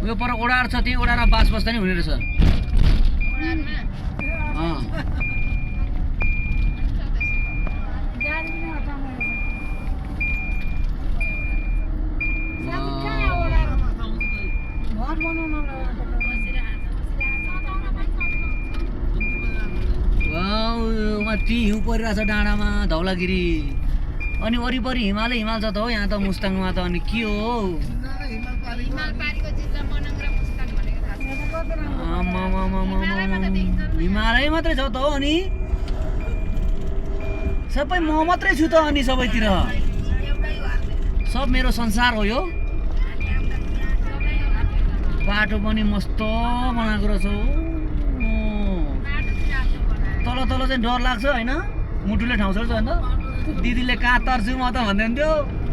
यो पर ओडार छ त्यही ओडार बास बस्दा नि हुने रहेछ माथि हिउँ परिरहेछ डाँडामा धौलागिरी अनि वरिपरि हिमाल छ त हो यहाँ त मुस्ताङमा त अनि के हो हिमालय मात्रै छ त हो अनि सबै म मात्रै छु त अनि सबैतिर सब मेरो संसार हो यो बाटो पनि मस्त बनाएको रहेछ तल तल चाहिँ डर लाग्छ होइन मुटुले ठाउँ छोड्छ होइन दिदीले कहाँ तर्छु म त भन्दै हुन्थ्यो